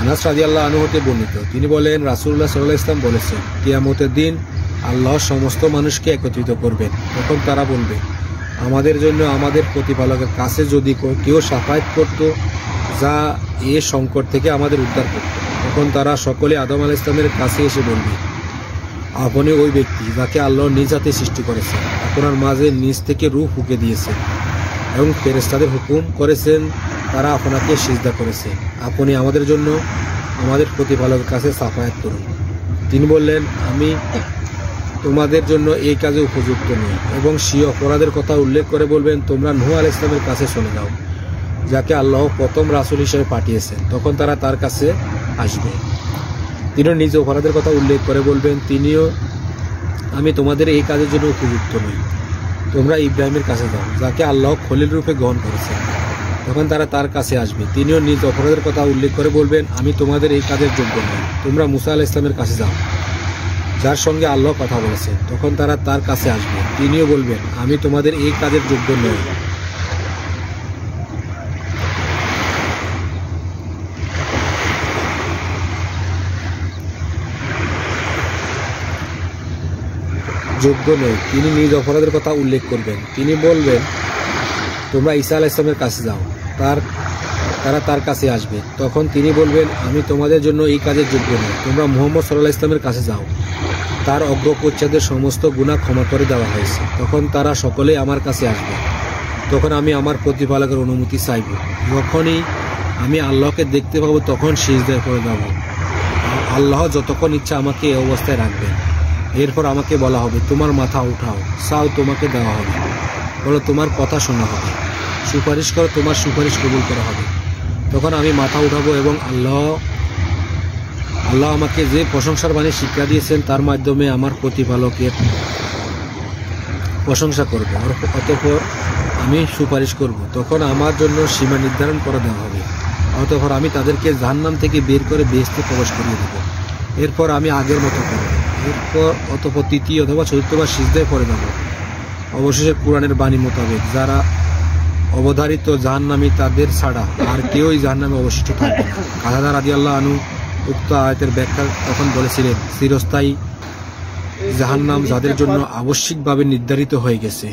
আনাস রাদিয়াল্লাহু আনহু হতে বর্ণিত, তিনি বলেন, রাসূলুল্লাহ সাল্লাল্লাহু আলাইহি ওয়াসাল্লাম বলেছেন, কিয়ামতের দিন আল্লাহ সমস্ত মানুষকে একত্রিত করবেন। তখন তারা বলবে, আমাদের জন্য আমাদের প্রতিপালকের কাছে যদি কেউ শাফায়াত করত যা এ সংকট থেকে আমাদের উদ্ধার করত। তখন তারা সকলে আদম আলাইহিস সালামের কাছে এসে বলবে, আপনি ওই ব্যক্তি যাকে আল্লাহ নিজ হাতে সৃষ্টি করেছেন, আপনার মাঝে নিজ থেকে রূহ ফুঁকে দিয়েছেন এবং ফেরেশতাদের হুকুম করেছেন, তারা আপনাকে সিজদা করেছে। আপনি আমাদের জন্য আমাদের প্রতিপালকের কাছে শাফায়াত করুন। তিনি বললেন, আমি তোমাদের জন্য এই কাজে উপযুক্ত নই, এবং সেই অপরাধের কথা উল্লেখ করে বলবেন, তোমরা নূহ আলাইহিস সালামের কাছে চলে যাও, যাকে আল্লাহ প্রথম রাসূল হিসেবে পাঠিয়েছেন। তখন তারা তার কাছে আসবে। তিনিও নিজ অপরাধের কথা উল্লেখ করে বলবেন, আমি তোমাদের এই কাজের জন্য উপযুক্ত নই, তোমরা ইব্রাহিমের কাছে যাও, যাকে আল্লাহ খলিল রূপে গ্রহণ করেছেন। তখন তারা তার কাছে আসবে। তিনিও নিজ অপরাধের কথা উল্লেখ করে বলবেন, আমি তোমাদের এই কাজের যোগ্য নই, তোমরা মুসা আলাইহিস সালামের কাছে যাও, যার সঙ্গে আল্লাহ কথা বলেছেন। তখন তারা তার কাছে আসবে। তিনিও বলবেন, আমি তোমাদের এই কাজের যোগ্য নই। তিনি নিজ অপরাধের কথা উল্লেখ করবেন। তিনি বলবেন, তোমরা ঈসা আলাইহিস সালামের কাছে যাও, তারা তার কাছে আসবে। তখন তিনি বলবেন, আমি তোমাদের জন্য এই কাজের যোগ্য নই, তোমরা মুহাম্মদ সাল্লাল্লাহু আলাইহি ওয়াসাল্লামের কাছে যাও, তার অগ্রপশ্চাদের সমস্ত গুনাহ ক্ষমা করে দেওয়া হয়েছে। তখন তারা সকলেই আমার কাছে আসবে। তখন আমি আমার প্রতিপালকের অনুমতি চাইব। যখনই আমি আল্লাহকে দেখতে পাবো তখন সিজদায় পড়ে যাব। আল্লাহ যতক্ষণ ইচ্ছা আমাকে এই অবস্থায় রাখবেন। এরপর আমাকে বলা হবে, তোমার মাথা উঠাও, চাও তোমাকে দেওয়া হবে, বলো তোমার কথা শোনা হবে, সুপারিশ করো, তোমার সুপারিশ কবুল করা হবে। তখন আমি মাথা উঠাবো এবং আল্লাহ আমাকে যে প্রশংসার বাণী শিক্ষা দিয়েছেন তার মাধ্যমে আমার প্রতিপালকের প্রশংসা করব। অতঃপর আমি সুপারিশ করব। তখন আমার জন্য সীমা নির্ধারণ করে দেওয়া হবে। অতঃপর আমি তাদেরকে জাহান্নাম থেকে বের করে বেহেশতে প্রবেশ করিয়ে দেব। এরপর আমি আগের মতো করব। অতঃপর তৃতীয় অথবা চতুর্থবার সিজদায় পড়ে দেব। অবশেষে কোরআনের বাণী মোতাবেক যারা অবধারিত জাহান্নামী তাদের ছাড়া আর কেউই জাহান্নামে অবশিষ্ট থাকবে না। কাতাদা রাদিয়াল্লাহু আনহু উক্ত আয়াতের ব্যাখ্যা তখন বলেছিলেন, চিরস্থায়ী জাহান্নাম যাদের জন্য আবশ্যিকভাবে নির্ধারিত হয়ে গেছে।